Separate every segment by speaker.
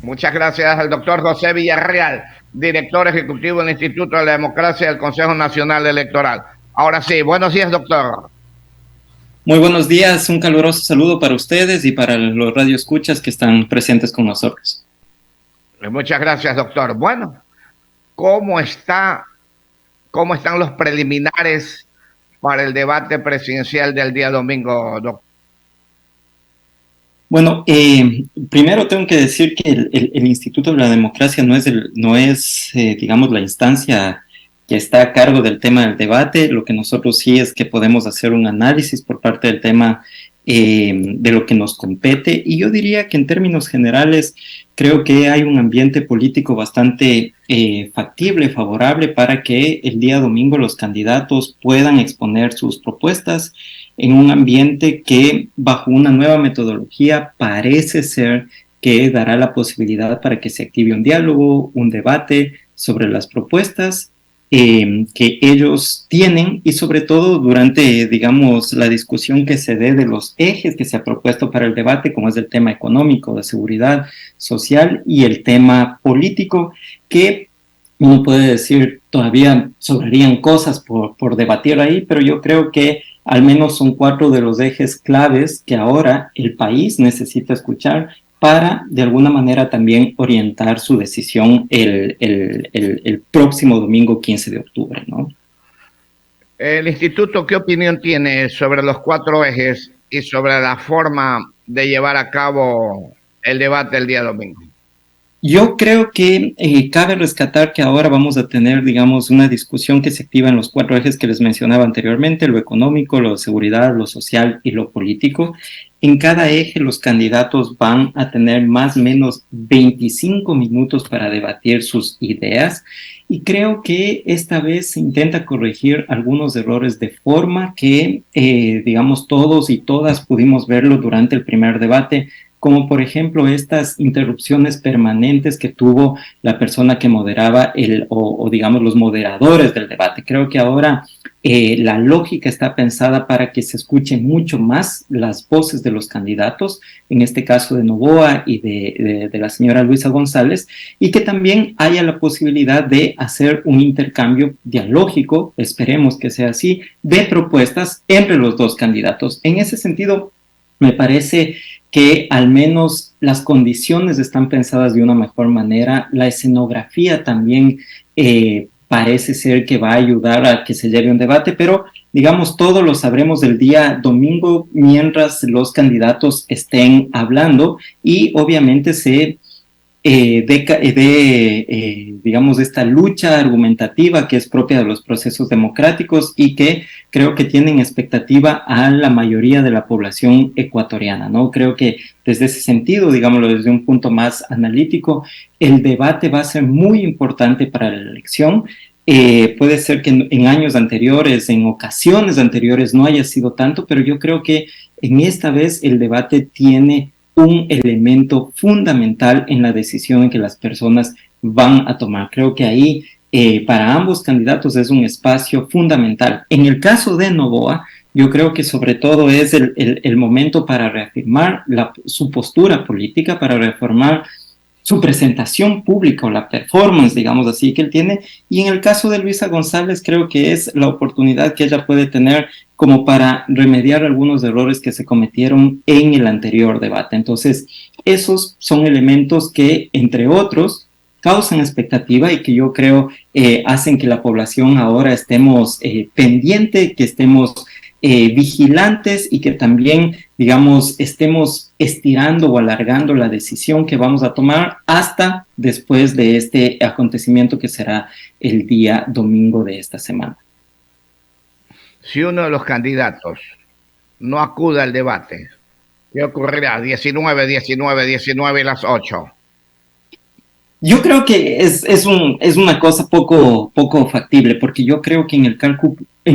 Speaker 1: Muchas gracias al doctor José Villarreal, director ejecutivo del Instituto de la Democracia del Consejo Nacional Electoral. Ahora sí, buenos días, doctor.
Speaker 2: Muy buenos días, un caluroso saludo para ustedes y para los radioescuchas que están presentes con nosotros.
Speaker 1: Muchas gracias, doctor. Bueno, ¿cómo está, cómo están los preliminares para el debate presidencial del día domingo, doctor?
Speaker 2: Bueno, primero tengo que decir que el Instituto de la Democracia no es, digamos, la instancia que está a cargo del tema del debate. Lo que nosotros sí es que podemos hacer un análisis por parte del tema de lo que nos compete. Y yo diría que en términos generales creo que hay un ambiente político bastante factible, favorable para que el día domingo los candidatos puedan exponer sus propuestas en un ambiente que bajo una nueva metodología parece ser que dará la posibilidad para que se active un diálogo, un debate sobre las propuestas que ellos tienen y sobre todo durante, digamos, la discusión que se dé de los ejes que se ha propuesto para el debate, como es el tema económico, de seguridad social y el tema político, que uno puede decir todavía sobrarían cosas por debatir ahí, pero yo creo que al menos son 4 de los ejes claves que ahora el país necesita escuchar para de alguna manera también orientar su decisión el próximo domingo 15 de octubre, ¿no?
Speaker 1: El instituto, ¿qué opinión tiene sobre los 4 ejes y sobre la forma de llevar a cabo el debate el día domingo?
Speaker 2: Yo creo que cabe rescatar que ahora vamos a tener, digamos, una discusión que se activa en los 4 ejes que les mencionaba anteriormente, lo económico, lo de seguridad, lo social y lo político. En cada eje los candidatos van a tener más o menos 25 minutos para debatir sus ideas y creo que esta vez se intenta corregir algunos errores de forma que, digamos, todos y todas pudimos verlo durante el primer debate, como por ejemplo estas interrupciones permanentes que tuvo la persona que moderaba o digamos los moderadores del debate. Creo que ahora la lógica está pensada para que se escuchen mucho más las voces de los candidatos, en este caso de Noboa y de la señora Luisa González, y que también haya la posibilidad de hacer un intercambio dialógico, esperemos que sea así, de propuestas entre los dos candidatos. En ese sentido, me parece que al menos las condiciones están pensadas de una mejor manera, la escenografía también parece ser que va a ayudar a que se lleve un debate, pero digamos todo lo sabremos del día domingo mientras los candidatos estén hablando y obviamente se digamos, esta lucha argumentativa que es propia de los procesos democráticos y que creo que tienen expectativa a la mayoría de la población ecuatoriana, ¿no? Creo que desde ese sentido, digámoslo desde un punto más analítico, el debate va a ser muy importante para la elección. Puede ser que en años anteriores, en ocasiones anteriores no haya sido tanto, pero yo creo que en esta vez el debate tiene un elemento fundamental en la decisión en que las personas van a tomar. Creo que ahí para ambos candidatos es un espacio fundamental. En el caso de Noboa, yo creo que sobre todo es el momento para reafirmar su postura política, para reformar su presentación pública o la performance, digamos así, que él tiene. Y en el caso de Luisa González, creo que es la oportunidad que ella puede tener como para remediar algunos errores que se cometieron en el anterior debate. Entonces, esos son elementos que, entre otros, causan expectativa y que yo creo hacen que la población ahora estemos pendiente, que estemos vigilantes y que también, digamos, estemos estirando o alargando la decisión que vamos a tomar hasta después de este acontecimiento que será el día domingo de esta semana.
Speaker 1: Si uno de los candidatos no acude al debate, ¿qué ocurrirá? 19, 19, 19 y las 8.
Speaker 2: Yo creo que es una cosa poco factible, porque yo creo que en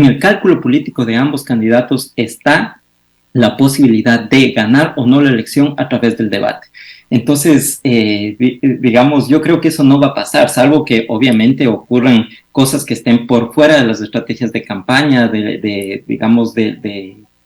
Speaker 2: el cálculo político de ambos candidatos está la posibilidad de ganar o no la elección a través del debate. Entonces, digamos, yo creo que eso no va a pasar, salvo que obviamente ocurran cosas que estén por fuera de las estrategias de campaña, digamos,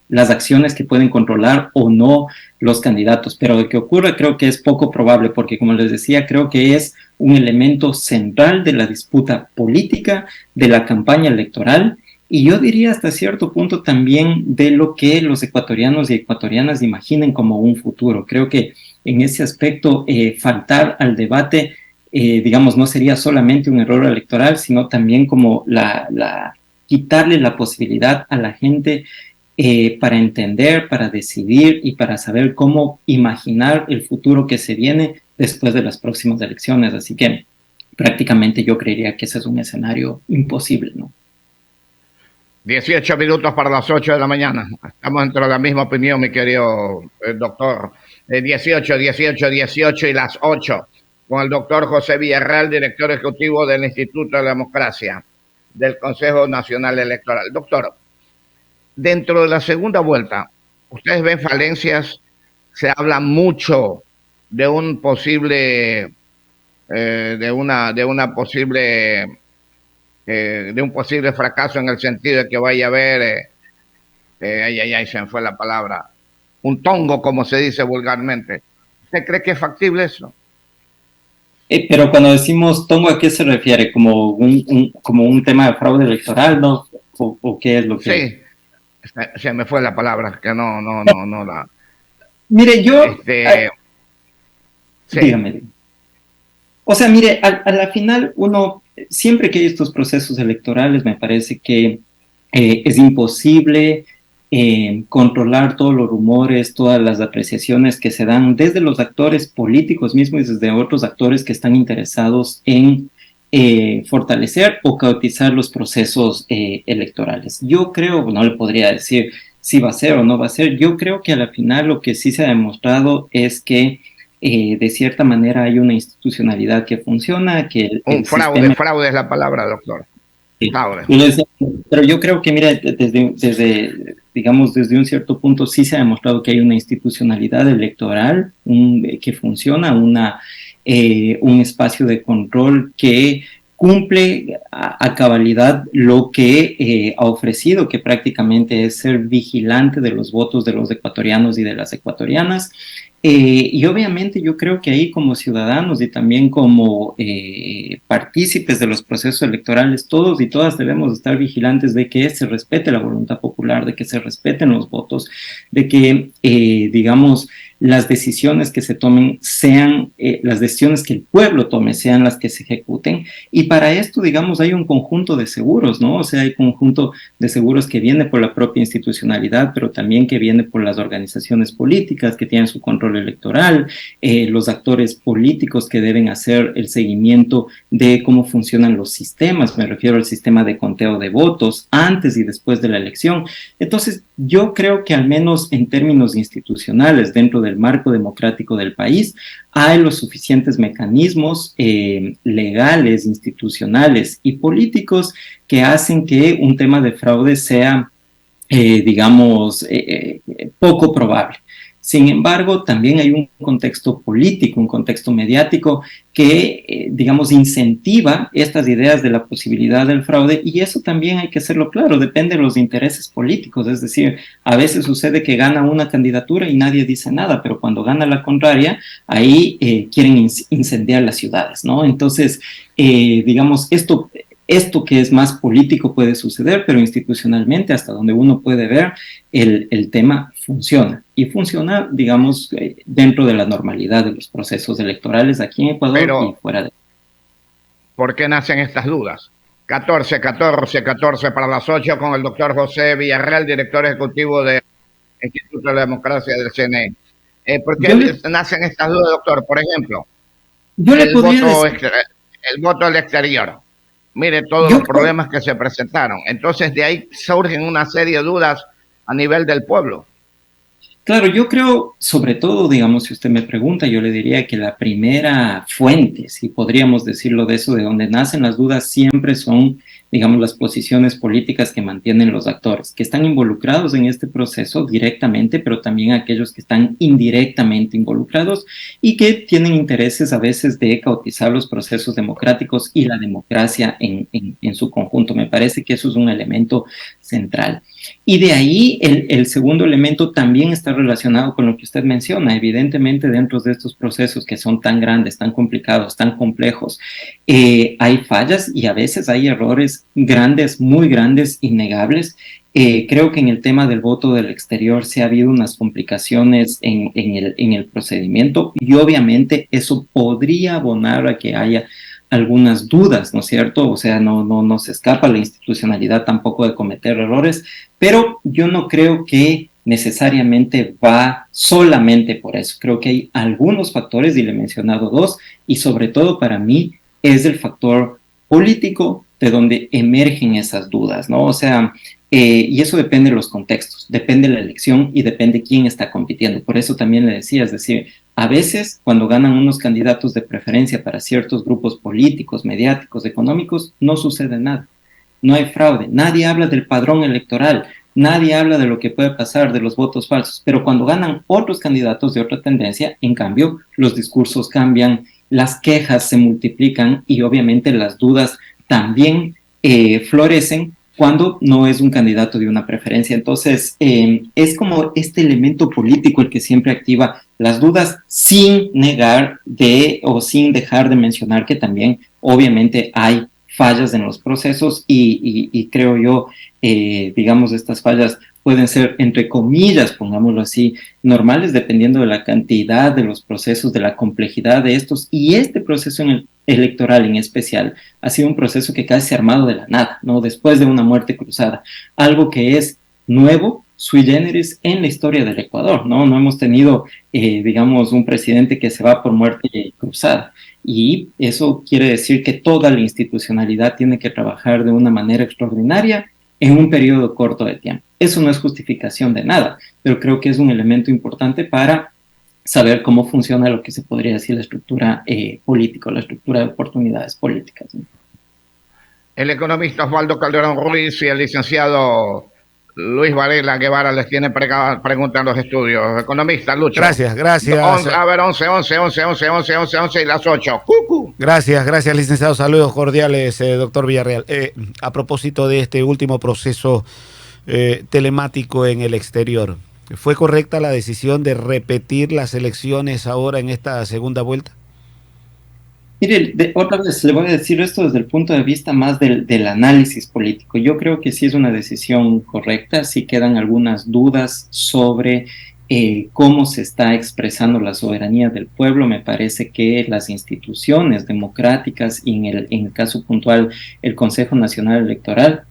Speaker 2: las acciones que pueden controlar o no los candidatos. Pero de que ocurra creo que es poco probable, porque como les decía, creo que es un elemento central de la disputa política, de la campaña electoral, y yo diría hasta cierto punto también de lo que los ecuatorianos y ecuatorianas imaginen como un futuro. Creo que en ese aspecto faltar al debate, digamos, no sería solamente un error electoral, sino también como quitarle la posibilidad a la gente para entender, para decidir y para saber cómo imaginar el futuro que se viene después de las próximas elecciones. Así que prácticamente yo creería que ese es un escenario imposible, ¿no?
Speaker 1: 18 minutos para las 8 de la mañana. Estamos dentro de la misma opinión, mi querido doctor. 18, 18, 18 y las 8. Con el doctor José Villarreal, director ejecutivo del Instituto de la Democracia del Consejo Nacional Electoral. Doctor, dentro de la segunda vuelta, ¿ustedes ven falencias? Se habla mucho de un posible, de un posible fracaso en el sentido de que vaya a haber, se me fue la palabra, un tongo, como se dice vulgarmente. ¿Usted cree que es factible eso?
Speaker 2: Pero cuando decimos tongo, ¿a qué se refiere? ¿Como un tema de fraude electoral, no? ¿O qué es lo que...?
Speaker 1: Sí, se me fue la palabra, que no la...
Speaker 2: Mire, yo...
Speaker 1: Sí.
Speaker 2: Dígame. O sea, mire, a la final uno, siempre que hay estos procesos electorales, me parece que es imposible controlar todos los rumores, todas las apreciaciones que se dan desde los actores políticos mismos y desde otros actores que están interesados en fortalecer o caotizar los procesos electorales. Yo creo, no le podría decir si va a ser o no va a ser, yo creo que a la final lo que sí se ha demostrado es que de cierta manera hay una institucionalidad que funciona, que
Speaker 1: un fraude, fraude es la palabra, doctor.
Speaker 2: Sí. Pero yo creo que, mira, digamos, desde un cierto punto sí se ha demostrado que hay una institucionalidad electoral que funciona, un espacio de control que cumple a cabalidad lo que ha ofrecido, que prácticamente es ser vigilante de los votos de los ecuatorianos y de las ecuatorianas. Y obviamente yo creo que ahí como ciudadanos y también como partícipes de los procesos electorales, todos y todas debemos estar vigilantes de que se respete la voluntad popular, de que se respeten los votos, de que, digamos, las decisiones que se tomen sean, las decisiones que el pueblo tome sean las que se ejecuten. Y para esto, digamos, hay un conjunto de seguros, ¿no? O sea, hay un conjunto de seguros que viene por la propia institucionalidad, pero también que viene por las organizaciones políticas que tienen su control electoral, los actores políticos que deben hacer el seguimiento de cómo funcionan los sistemas, me refiero al sistema de conteo de votos antes y después de la elección. Entonces, yo creo que al menos en términos institucionales, dentro del marco democrático del país, hay los suficientes mecanismos legales, institucionales y políticos que hacen que un tema de fraude sea, digamos, poco probable. Sin embargo, también hay un contexto político, un contexto mediático que, digamos, incentiva estas ideas de la posibilidad del fraude, y eso también hay que hacerlo claro, depende de los intereses políticos. Es decir, a veces sucede que gana una candidatura y nadie dice nada, pero cuando gana la contraria, ahí quieren incendiar las ciudades, ¿no? Entonces, digamos, esto que es más político puede suceder, pero institucionalmente, hasta donde uno puede ver, el tema funciona. Y funciona, digamos, dentro de la normalidad de los procesos electorales aquí en Ecuador y fuera de...
Speaker 1: ¿Por qué nacen estas dudas? 14 para las 8 con el doctor José Villarreal, director ejecutivo del Instituto de la Democracia del CNE. ¿Por qué nacen estas dudas, doctor? Por ejemplo, el voto al exterior. Mire todos los problemas que se presentaron. Entonces, de ahí surgen una serie de dudas a nivel del pueblo.
Speaker 2: Claro, yo creo, sobre todo, digamos, si usted me pregunta, yo le diría que la primera fuente, si podríamos decirlo de eso, de donde nacen las dudas, siempre son, digamos, las posiciones políticas que mantienen los actores, que están involucrados en este proceso directamente, pero también aquellos que están indirectamente involucrados y que tienen intereses a veces de caotizar los procesos democráticos y la democracia en su conjunto. Me parece que eso es un elemento central. Y de ahí el segundo elemento también está relacionado con lo que usted menciona. Evidentemente, dentro de estos procesos que son tan grandes, tan complicados, tan complejos, hay fallas y a veces hay errores grandes, muy grandes, innegables. Creo que en el tema del voto del exterior sí ha habido unas complicaciones en el procedimiento y obviamente eso podría abonar a que haya algunas dudas, ¿no es cierto? O sea, no se escapa la institucionalidad tampoco de cometer errores, pero yo no creo que necesariamente va solamente por eso. Creo que hay algunos factores, y le he mencionado dos, y sobre todo para mí es el factor político de donde emergen esas dudas, ¿no? O sea, y eso depende de los contextos, depende de la elección y depende quién está compitiendo. Por eso también le decía, es decir, a veces cuando ganan unos candidatos de preferencia para ciertos grupos políticos, mediáticos, económicos, no sucede nada. No hay fraude, nadie habla del padrón electoral, nadie habla de lo que puede pasar, de los votos falsos, pero cuando ganan otros candidatos de otra tendencia, en cambio, los discursos cambian, las quejas se multiplican y obviamente las dudas también florecen cuando no es un candidato de una preferencia. Entonces, es como este elemento político el que siempre activa las dudas sin negar o sin dejar de mencionar que también obviamente hay fallas en los procesos y creo yo, digamos, estas fallas pueden ser, entre comillas, pongámoslo así, normales, dependiendo de la cantidad de los procesos, de la complejidad de estos. Y este proceso electoral en especial ha sido un proceso que casi se ha armado de la nada, ¿no? Después de una muerte cruzada. Algo que es nuevo, sui generis, en la historia del Ecuador, ¿no? No hemos tenido, digamos, un presidente que se va por muerte cruzada. Y eso quiere decir que toda la institucionalidad tiene que trabajar de una manera extraordinaria en un periodo corto de tiempo. Eso no es justificación de nada, pero creo que es un elemento importante para saber cómo funciona lo que se podría decir la estructura política, la estructura de oportunidades políticas, ¿no?
Speaker 1: El economista Osvaldo Calderón Ruiz y el licenciado Luis Varela Guevara les tienen preguntas en los estudios. Economista, Lucho.
Speaker 3: Gracias.
Speaker 1: A ver, 11 y las 8.
Speaker 3: Gracias, licenciado. Saludos cordiales, doctor Villarreal. A propósito de este último proceso telemático en el exterior, ¿fue correcta la decisión de repetir las elecciones ahora en esta segunda vuelta?
Speaker 2: Mire, otra vez le voy a decir esto desde el punto de vista más del análisis político. Yo creo que sí es una decisión correcta, sí quedan algunas dudas sobre cómo se está expresando la soberanía del pueblo. Me parece que las instituciones democráticas y en el caso puntual el Consejo Nacional Electoral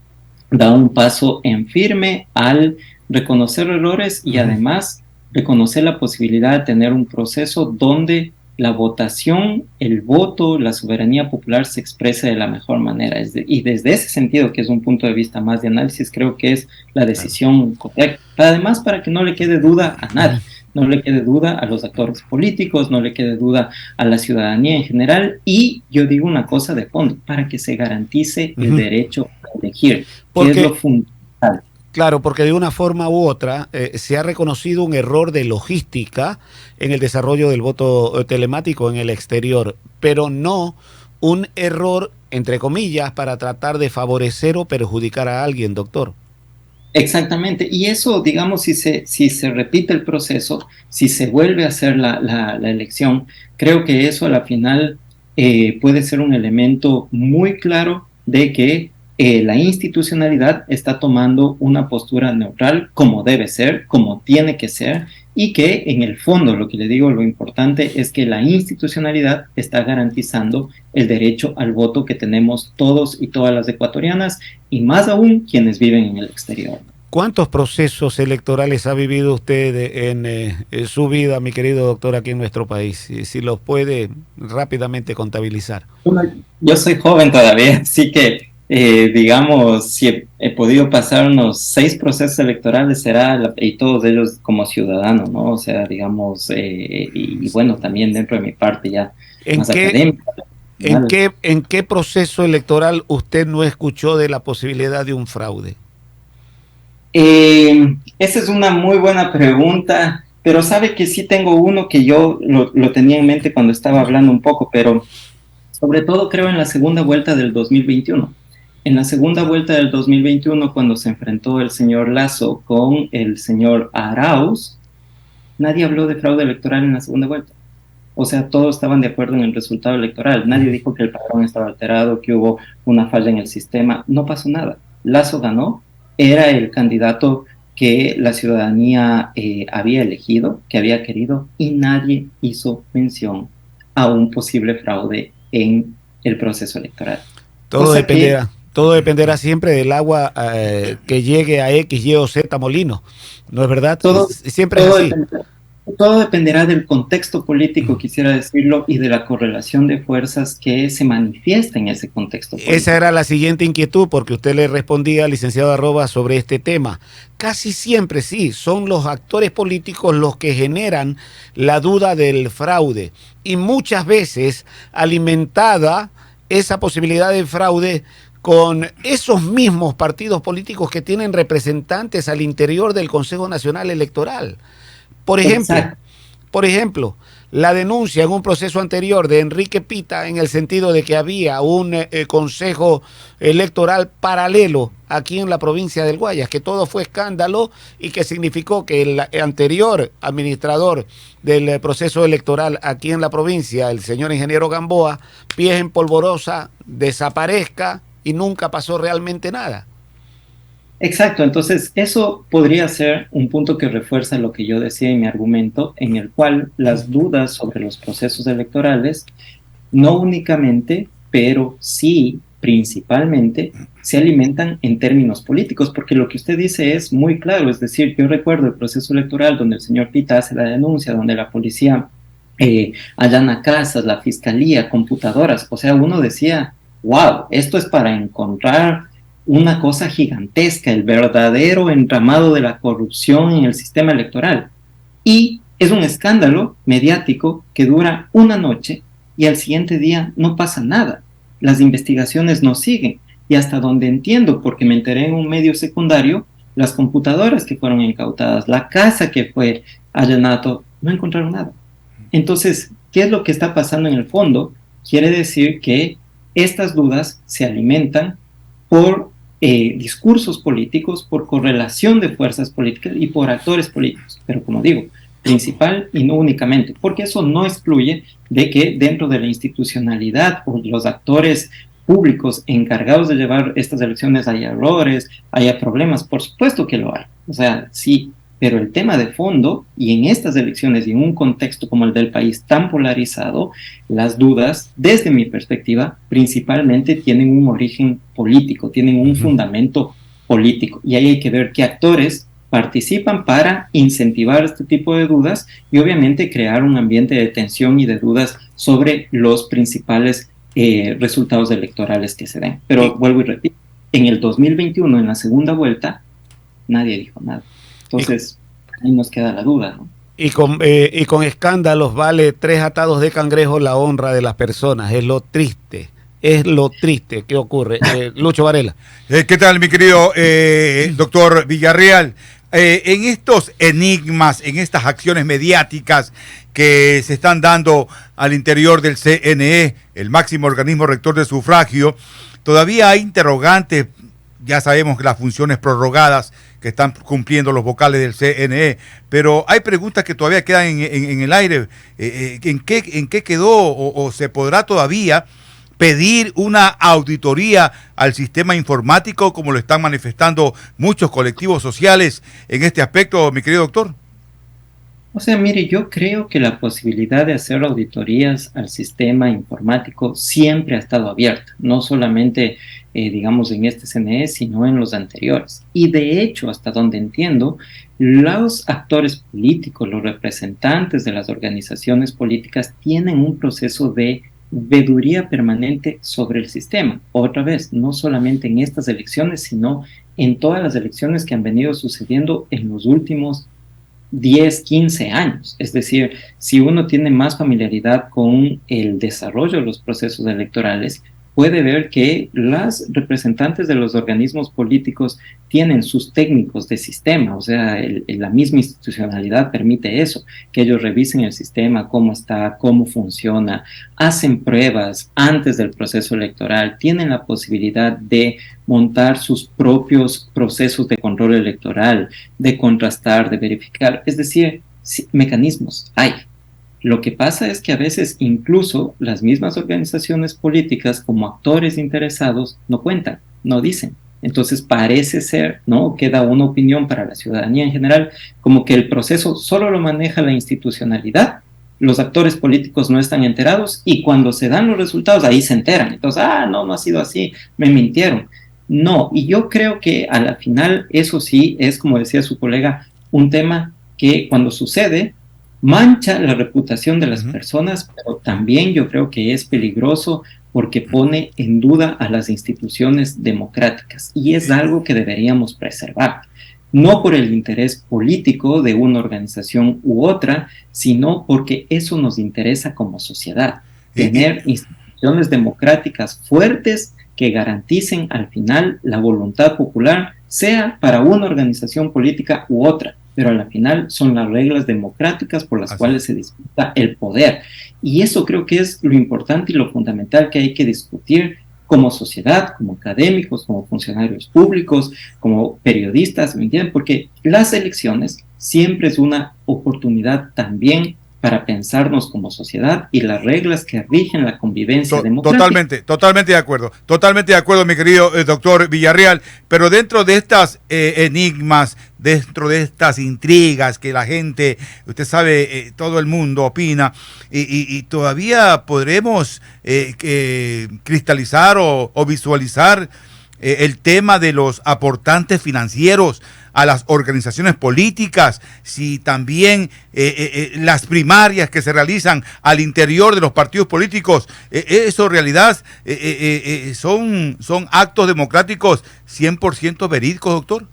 Speaker 2: da un paso en firme al reconocer errores y además reconocer la posibilidad de tener un proceso donde la votación, el voto, la soberanía popular se exprese de la mejor manera. Y desde ese sentido, que es un punto de vista más de análisis, creo que es la decisión correcta. Además, para que no le quede duda a nadie, no le quede duda a los actores políticos, no le quede duda a la ciudadanía en general. Y yo digo una cosa de fondo, para que se garantice el derecho a elegir, que es lo fundamental.
Speaker 3: Claro, porque de una forma u otra se ha reconocido un error de logística en el desarrollo del voto telemático en el exterior, pero no un error, entre comillas, para tratar de favorecer o perjudicar a alguien, doctor.
Speaker 2: Exactamente, y eso, digamos, si se repite el proceso, si se vuelve a hacer la elección, creo que eso a la final puede ser un elemento muy claro de que la institucionalidad está tomando una postura neutral como debe ser, como tiene que ser, y que en el fondo, lo que le digo, lo importante es que la institucionalidad está garantizando el derecho al voto que tenemos todos y todas las ecuatorianas, y más aún quienes viven en el exterior.
Speaker 3: ¿Cuántos procesos electorales ha vivido usted en su vida, mi querido doctor, aquí en nuestro país? Si los puede rápidamente contabilizar.
Speaker 2: Yo soy joven todavía, así que digamos, si he podido pasar unos 6 procesos electorales, y todos ellos como ciudadano, ¿no? O sea, digamos, y bueno, también dentro de mi parte ya más académica.
Speaker 3: ¿En qué proceso electoral usted no escuchó de la posibilidad de un fraude?
Speaker 2: Esa es una muy buena pregunta, pero sabe que sí tengo uno que yo lo tenía en mente cuando estaba hablando un poco, pero sobre todo creo en la segunda vuelta del 2021. En la segunda vuelta del 2021, cuando se enfrentó el señor Lasso con el señor Arauz, nadie habló de fraude electoral en la segunda vuelta. O sea, todos estaban de acuerdo en el resultado electoral. Nadie dijo que el padrón estaba alterado, que hubo una falla en el sistema. No pasó nada. Lasso ganó, era el candidato que la ciudadanía había elegido, que había querido, y nadie hizo mención a un posible fraude en el proceso electoral.
Speaker 3: Todo dependerá siempre del agua que llegue a X, Y o Z molino. ¿No es verdad? Siempre es así.
Speaker 2: Todo dependerá del contexto político, quisiera decirlo, y de la correlación de fuerzas que se manifiesta en ese contexto político.
Speaker 3: Esa era la siguiente inquietud, porque usted le respondía al licenciado Arroba sobre este tema. Casi siempre sí, son los actores políticos los que generan la duda del fraude, y muchas veces alimentada esa posibilidad de fraude con esos mismos partidos políticos que tienen representantes al interior del Consejo Nacional Electoral. Por ejemplo, la denuncia en un proceso anterior de Enrique Pita en el sentido de que había un consejo electoral paralelo aquí en la provincia del Guayas, que todo fue escándalo y que significó que el anterior administrador del proceso electoral aquí en la provincia, el señor ingeniero Gamboa, pies en polvorosa, desaparezca y nunca pasó realmente nada.
Speaker 2: Exacto, entonces eso podría ser un punto que refuerza lo que yo decía en mi argumento, en el cual las dudas sobre los procesos electorales, no únicamente, pero sí principalmente, se alimentan en términos políticos, porque lo que usted dice es muy claro, es decir, yo recuerdo el proceso electoral donde el señor Pita hace la denuncia, donde la policía allana casas, la fiscalía, computadoras, o sea, uno decía, wow, esto es para encontrar una cosa gigantesca, el verdadero entramado de la corrupción en el sistema electoral. Y es un escándalo mediático que dura una noche y al siguiente día no pasa nada. Las investigaciones no siguen. Y hasta donde entiendo, porque me enteré en un medio secundario, las computadoras que fueron incautadas, la casa que fue allanado, no encontraron nada. Entonces, ¿qué es lo que está pasando en el fondo? Quiere decir que estas dudas se alimentan por discursos políticos, por correlación de fuerzas políticas y por actores políticos. Pero como digo, principal y no únicamente, porque eso no excluye de que dentro de la institucionalidad o los actores públicos encargados de llevar estas elecciones haya errores, haya problemas, por supuesto que lo hay. O sea, sí, pero el tema de fondo, y en estas elecciones y en un contexto como el del país tan polarizado, las dudas, desde mi perspectiva, principalmente tienen un origen político, tienen un fundamento político. Y ahí hay que ver qué actores participan para incentivar este tipo de dudas y obviamente crear un ambiente de tensión y de dudas sobre los principales resultados electorales que se den. Pero vuelvo y repito, en el 2021, en la segunda vuelta, nadie dijo nada. Entonces, ahí nos queda la duda, ¿no?
Speaker 3: Y con escándalos vale 3 atados de cangrejo la honra de las personas. Es lo triste que ocurre. Lucho Varela.
Speaker 4: ¿Qué tal, mi querido doctor Villarreal? En estos enigmas, en estas acciones mediáticas que se están dando al interior del CNE, el máximo organismo rector de sufragio, todavía hay interrogantes. Ya sabemos que las funciones prorrogadas que están cumpliendo los vocales del CNE, pero hay preguntas que todavía quedan en el aire. ¿En qué quedó o se podrá todavía pedir una auditoría al sistema informático, como lo están manifestando muchos colectivos sociales en este aspecto, mi querido doctor?
Speaker 2: O sea, mire, yo creo que la posibilidad de hacer auditorías al sistema informático siempre ha estado abierta, no solamente, digamos, en este CNE, sino en los anteriores. Y de hecho, hasta donde entiendo, los actores políticos, los representantes de las organizaciones políticas tienen un proceso de veeduría permanente sobre el sistema. Otra vez, no solamente en estas elecciones, sino en todas las elecciones que han venido sucediendo en los últimos 10, 15 años. Es decir, si uno tiene más familiaridad con el desarrollo de los procesos electorales, puede ver que las representantes de los organismos políticos tienen sus técnicos de sistema, o sea, la misma institucionalidad permite eso, que ellos revisen el sistema, cómo está, cómo funciona, hacen pruebas antes del proceso electoral, tienen la posibilidad de montar sus propios procesos de control electoral, de contrastar, de verificar, es decir, sí, mecanismos hay. Lo que pasa es que a veces incluso las mismas organizaciones políticas como actores interesados no cuentan, no dicen. Entonces parece ser, ¿no? Queda una opinión para la ciudadanía en general, como que el proceso solo lo maneja la institucionalidad, los actores políticos no están enterados y cuando se dan los resultados ahí se enteran. Entonces, no ha sido así, me mintieron. No, y yo creo que a la final eso sí es, como decía su colega, un tema que cuando sucede mancha la reputación de las personas, pero también yo creo que es peligroso porque pone en duda a las instituciones democráticas y es algo que deberíamos preservar, no por el interés político de una organización u otra, sino porque eso nos interesa como sociedad, tener instituciones democráticas fuertes que garanticen al final la voluntad popular, sea para una organización política u otra, pero al final son las reglas democráticas por las cuales se disputa el poder. Y eso creo que es lo importante y lo fundamental que hay que discutir como sociedad, como académicos, como funcionarios públicos, como periodistas, ¿me entienden? Porque las elecciones siempre es una oportunidad también para pensarnos como sociedad y las reglas que rigen la convivencia democrática.
Speaker 4: Totalmente de acuerdo, mi querido doctor Villarreal, pero dentro de estas enigmas, dentro de estas intrigas que la gente, usted sabe, todo el mundo opina, y todavía podremos cristalizar o visualizar el tema de los aportantes financieros a las organizaciones políticas, si también las primarias que se realizan al interior de los partidos políticos, eso en realidad son actos democráticos 100% verídicos, doctor.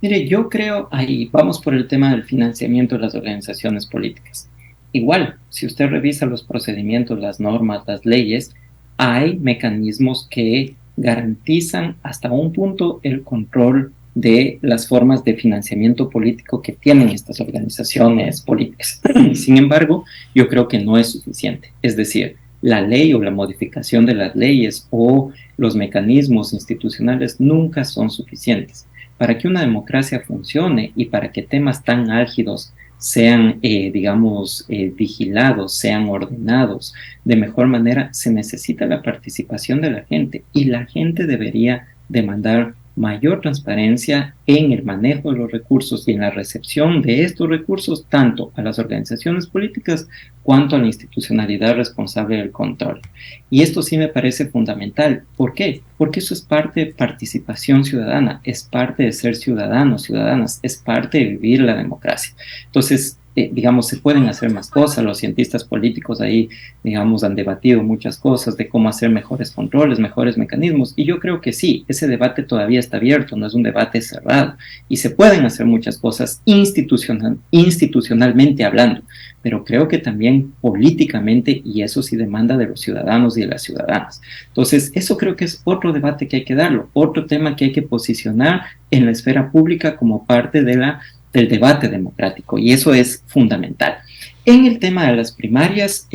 Speaker 2: Mire, yo creo, ahí vamos por el tema del financiamiento de las organizaciones políticas. Igual, si usted revisa los procedimientos, las normas, las leyes, hay mecanismos que garantizan hasta un punto el control de las formas de financiamiento político que tienen estas organizaciones políticas. Sin embargo, yo creo que no es suficiente. Es decir, la ley o la modificación de las leyes o los mecanismos institucionales nunca son suficientes. Para que una democracia funcione y para que temas tan álgidos sean, vigilados, sean ordenados de mejor manera, se necesita la participación de la gente y la gente debería demandar mayor transparencia en el manejo de los recursos y en la recepción de estos recursos, tanto a las organizaciones políticas cuanto a la institucionalidad responsable del control. Y esto sí me parece fundamental. ¿Por qué? Porque eso es parte de participación ciudadana, es parte de ser ciudadanos, ciudadanas, es parte de vivir la democracia. Entonces, se pueden hacer más cosas, los cientistas políticos ahí, han debatido muchas cosas de cómo hacer mejores controles, mejores mecanismos, y yo creo que sí, ese debate todavía está abierto, no es un debate cerrado, y se pueden hacer muchas cosas institucionalmente hablando, pero creo que también políticamente, y eso sí demanda de los ciudadanos y de las ciudadanas. Entonces, eso creo que es otro debate que hay que darlo, otro tema que hay que posicionar en la esfera pública como parte del debate democrático, y eso es fundamental. En el tema de las primarias,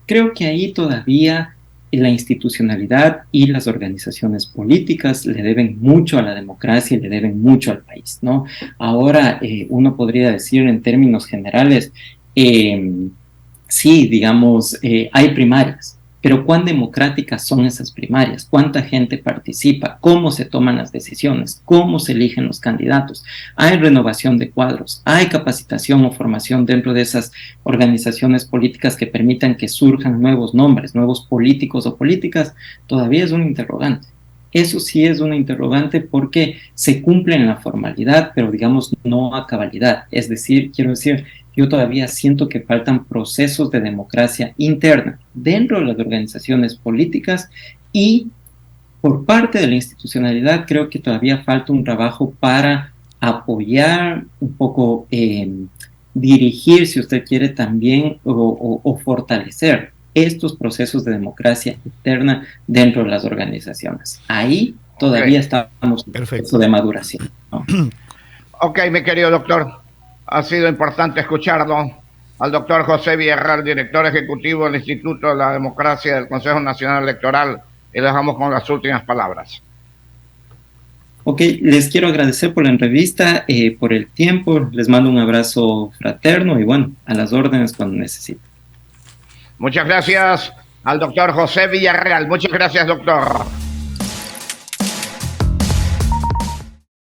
Speaker 2: creo que ahí todavía la institucionalidad y las organizaciones políticas le deben mucho a la democracia y le deben mucho al país, ¿no? Ahora, uno podría decir en términos generales, sí, hay primarias, pero ¿cuán democráticas son esas primarias? ¿Cuánta gente participa? ¿Cómo se toman las decisiones? ¿Cómo se eligen los candidatos? ¿Hay renovación de cuadros? ¿Hay capacitación o formación dentro de esas organizaciones políticas que permitan que surjan nuevos nombres, nuevos políticos o políticas? Todavía es un interrogante. Eso sí es una interrogante porque se cumple en la formalidad, pero no a cabalidad. Es decir, yo todavía siento que faltan procesos de democracia interna dentro de las organizaciones políticas y por parte de la institucionalidad creo que todavía falta un trabajo para apoyar un poco, dirigir, si usted quiere, también o fortalecer estos procesos de democracia interna dentro de las organizaciones. Ahí todavía estamos en proceso de maduración, ¿no?
Speaker 1: Ok, mi querido doctor, ha sido importante escucharlo. Al doctor José Villarreal, director ejecutivo del Instituto de la Democracia del Consejo Nacional Electoral, y le dejamos con las últimas palabras.
Speaker 2: Ok, les quiero agradecer por la entrevista, por el tiempo, les mando un abrazo fraterno y bueno, a las órdenes cuando necesiten.
Speaker 1: Muchas gracias al doctor José Villarreal. Muchas gracias, doctor.